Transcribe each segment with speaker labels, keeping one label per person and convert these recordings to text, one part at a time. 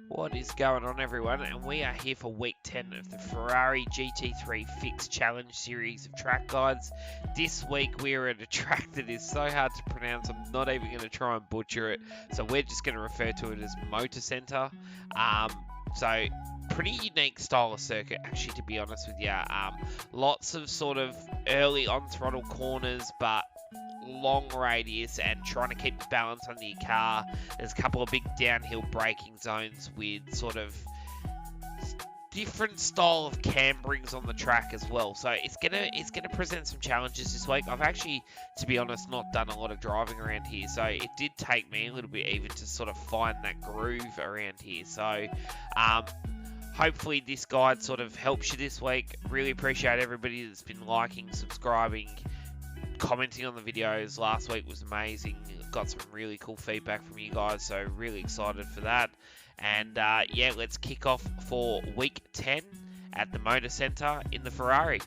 Speaker 1: What is going on, everyone? And we are here for week 10 of the Ferrari GT3 Fixed Challenge series of track guides. This week we are at a track that is so hard to pronounce, I'm not even going to try and butcher it. So we're just going to refer to it as Motorsenter. So pretty unique style of circuit, actually, to be honest with you. Lots of sort of early on throttle corners, but long radius and trying to keep the balance under your car. There's a couple of big downhill braking zones with sort of different style of camberings on the track as well. So it's gonna present some challenges this week. I've actually, to be honest, not done a lot of driving around here, so it did take me a little bit even to sort of find that groove around here. So hopefully this guide sort of helps you this week. Really appreciate everybody that's been liking, subscribing, commenting on the videos. Last week was amazing. Got some really cool feedback from you guys, so really excited for that. And yeah, let's kick off for week 10 at the Motorsenter in the Ferrari.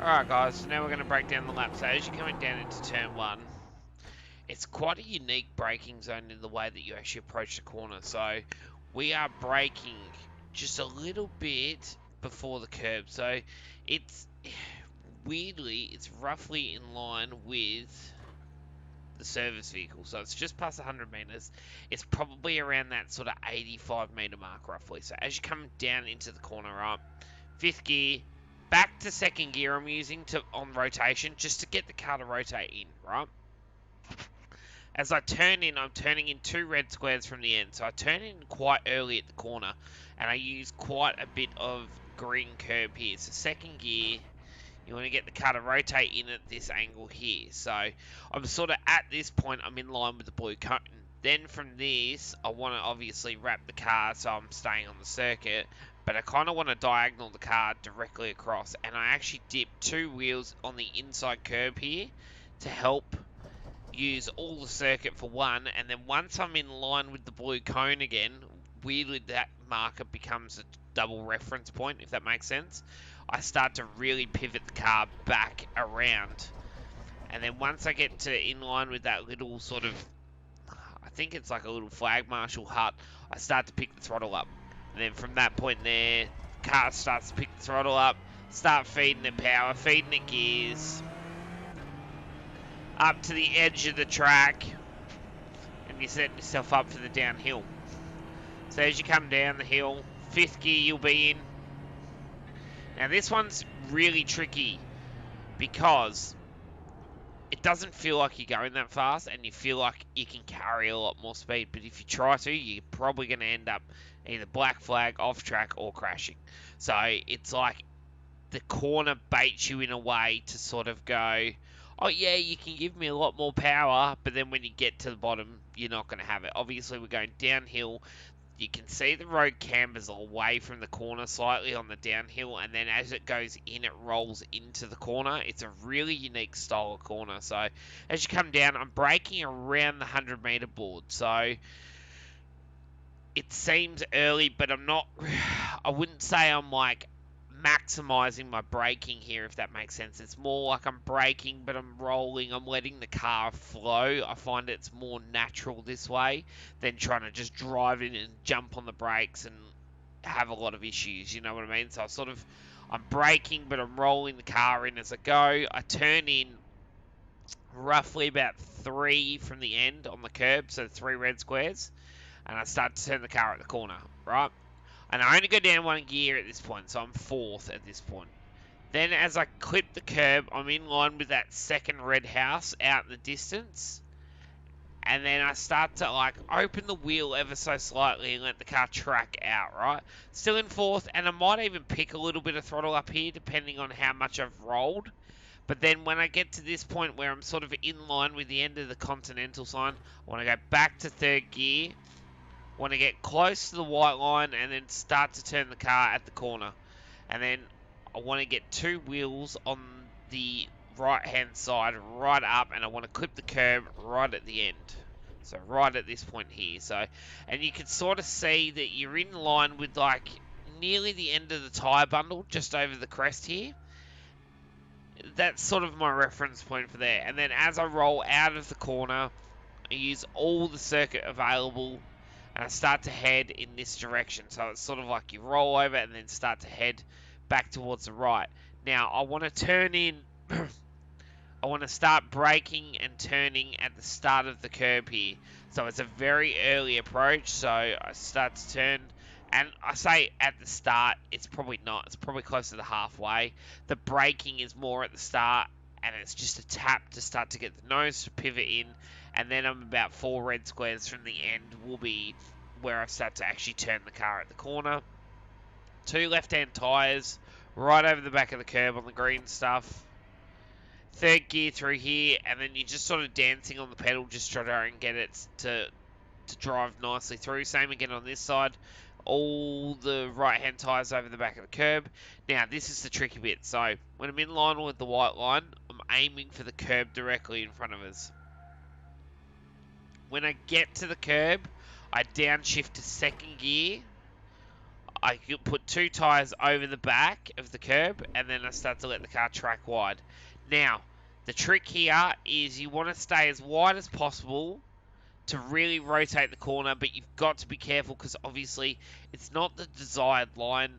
Speaker 1: Alright guys, so now we're going to break down the lap. So as you're coming down into turn 1, it's quite a unique braking zone in the way that you actually approach the corner. So we are braking just a little bit before the curb. So it's, weirdly, it's roughly in line with the service vehicle. So it's just past 100 meters. It's probably around that sort of 85 meter mark roughly. So as you come down into the corner, right, 5th gear, back to 2nd gear I'm using on rotation just to get the car to rotate in, right? As I turn in, I'm turning in 2 red squares from the end. So I turn in quite early at the corner and I use quite a bit of green curb here. So 2nd gear, you want to get the car to rotate in at this angle here. So I'm sort of at this point, I'm in line with the blue cone. Then from this, I want to obviously wrap the car so I'm staying on the circuit. But I kind of want to diagonal the car directly across. And I actually dip 2 wheels on the inside curb here to help use all the circuit for one. And then once I'm in line with the blue cone again, weirdly that marker becomes a double reference point, if that makes sense. I start to really pivot the car back around. And then once I get to in line with that little sort of, I think it's like a little flag marshal hut, I start to pick the throttle up. And then from that point there, the car starts to pick the throttle up, start feeding it power, feeding it gears, up to the edge of the track, and you're setting yourself up for the downhill. So as you come down the hill, 5th gear you'll be in. Now this one's really tricky because it doesn't feel like you're going that fast and you feel like you can carry a lot more speed. But if you try to, you're probably going to end up either black flag, off track, or crashing. So it's like the corner baits you in a way to sort of go, oh yeah, you can give me a lot more power, but then when you get to the bottom, you're not going to have it. Obviously, we're going downhill. You can see the road cambers away from the corner slightly on the downhill, and then as it goes in, it rolls into the corner. It's a really unique style of corner. So as you come down, I'm braking around the 100 meter board. So it seems early, but I'm not I wouldn't say I'm like maximizing my braking here, if that makes sense. It's more like I'm braking, but I'm rolling. I'm letting the car flow. I find it's more natural this way than trying to just drive in and jump on the brakes and have a lot of issues. You know what I mean? So I'm braking, but I'm rolling the car in as I go. I turn in roughly about 3 from the end on the curb, so 3 red squares, and I start to turn the car at the corner, right? And I only go down 1 gear at this point, so I'm 4th at this point. Then as I clip the curb, I'm in line with that second red house out in the distance. And then I start to like open the wheel ever so slightly and let the car track out, right? Still in 4th, and I might even pick a little bit of throttle up here depending on how much I've rolled. But then when I get to this point where I'm sort of in line with the end of the Continental sign, I want to go back to 3rd gear, want to get close to the white line, and then start to turn the car at the corner. And then I want to get 2 wheels on the right hand side right up, and I want to clip the curb right at the end. So right at this point here. So, and you can sort of see that you're in line with like nearly the end of the tyre bundle, just over the crest here. That's sort of my reference point for there. And then as I roll out of the corner, I use all the circuit available, and I start to head in this direction. So it's sort of like you roll over and then start to head back towards the right. Now I want to turn in. I want to start braking and turning at the start of the curb here. So it's a very early approach. So I start to turn. And I say at the start, it's probably not. It's probably closer to halfway. The braking is more at the start, and it's just a tap to start to get the nose to pivot in. And then I'm about 4 red squares from the end will be where I start to actually turn the car at the corner. 2 left-hand tyres right over the back of the curb on the green stuff. 3rd gear through here, and then you're just sort of dancing on the pedal, just trying to get it to drive nicely through. Same again on this side. All the right-hand tyres over the back of the curb. Now, this is the tricky bit. So, when I'm in line with the white line, I'm aiming for the curb directly in front of us. When I get to the curb, I downshift to 2nd gear. I put 2 tyres over the back of the curb, and then I start to let the car track wide. Now, the trick here is you want to stay as wide as possible to really rotate the corner, but you've got to be careful because obviously it's not the desired line,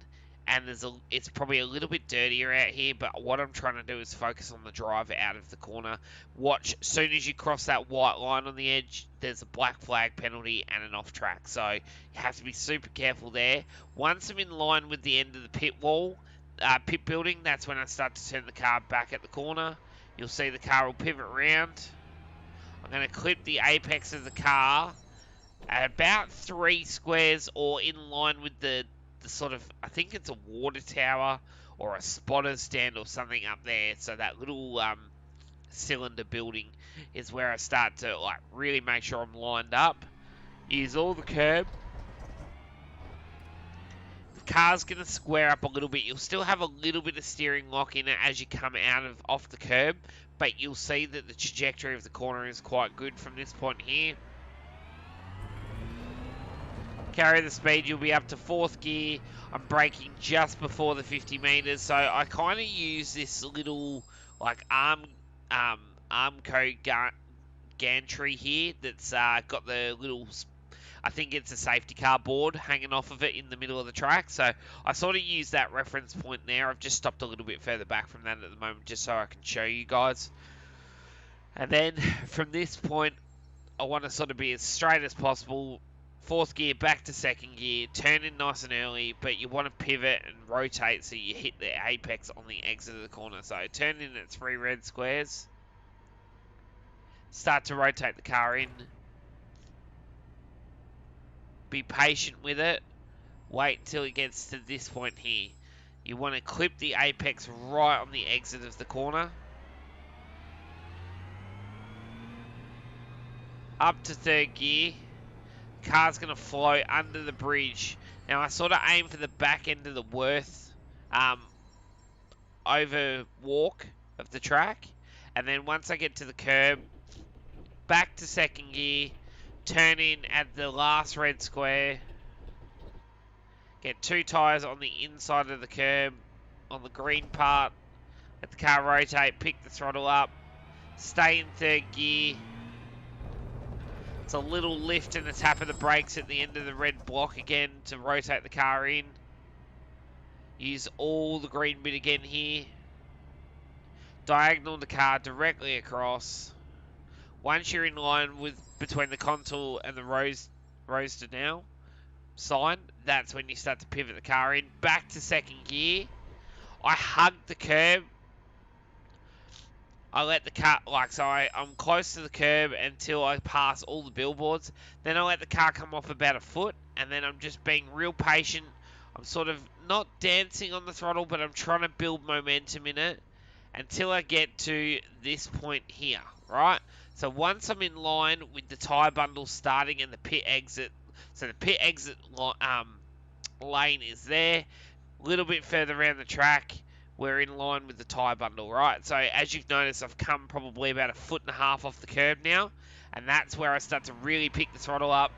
Speaker 1: and it's probably a little bit dirtier out here, but what I'm trying to do is focus on the drive out of the corner. Watch, as soon as you cross that white line on the edge, there's a black flag penalty and an off track, so you have to be super careful there. Once I'm in line with the end of the pit building, that's when I start to turn the car back at the corner. You'll see the car will pivot round. I'm going to clip the apex of the car at about 3 squares or in line with the sort of, I think it's a water tower or a spotter stand or something up there. So that little cylinder building is where I start to like really make sure I'm lined up. Use all the curb. The car's going to square up a little bit. You'll still have a little bit of steering lock in it as you come off the curb, but you'll see that the trajectory of the corner is quite good from this point here. Carry the speed, you'll be up to 4th gear. I'm braking just before the 50 meters, so I kind of use this little like Armco gantry here that's got the little, I think it's a safety car board hanging off of it in the middle of the track. So I sort of use that reference point there. I've just stopped a little bit further back from that at the moment just so I can show you guys. And then from this point, I want to sort of be as straight as possible. 4th gear back to 2nd gear, turn in nice and early, but you want to pivot and rotate so you hit the apex on the exit of the corner. So turn in at 3 red squares. Start to rotate the car in. Be patient with it. Wait till it gets to this point here. You want to clip the apex right on the exit of the corner. Up to 3rd gear. Car's going to flow under the bridge. Now I sort of aim for the back end of the Worth over walk of the track, and then once I get to the curb, back to 2nd gear, turn in at the last red square, Get 2 tyres on the inside of the curb, on the green part. Let the car rotate, pick the throttle up, stay in 3rd gear. It's a little lift and a tap of the brakes at the end of the red block again to rotate the car in. Use all the green bit again here. Diagonal the car directly across. Once you're in line with between the contour and the roadster now sign, that's when you start to pivot the car in. Back to 2nd gear. I hug the curb. I let the car, I'm close to the curb until I pass all the billboards. Then I let the car come off about a foot, and then I'm just being real patient. I'm sort of not dancing on the throttle, but I'm trying to build momentum in it until I get to this point here, right? So once I'm in line with the tyre bundle starting and the pit exit, so the pit exit lane is there, a little bit further around the track, we're in line with the tyre bundle, right? So as you've noticed, I've come probably about a foot and a half off the curb now, and that's where I start to really pick the throttle up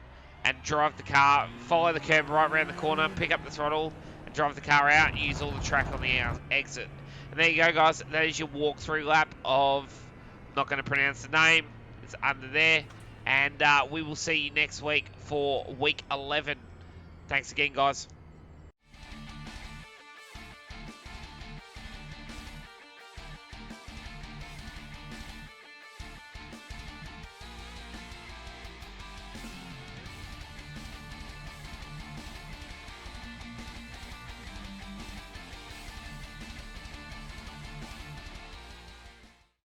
Speaker 1: and drive the car, follow the curb right around the corner, pick up the throttle, and drive the car out and use all the track on the exit. And there you go, guys. That is your walkthrough lap of, I'm not going to pronounce the name, it's under there, and we will see you next week for week 11. Thanks again, guys.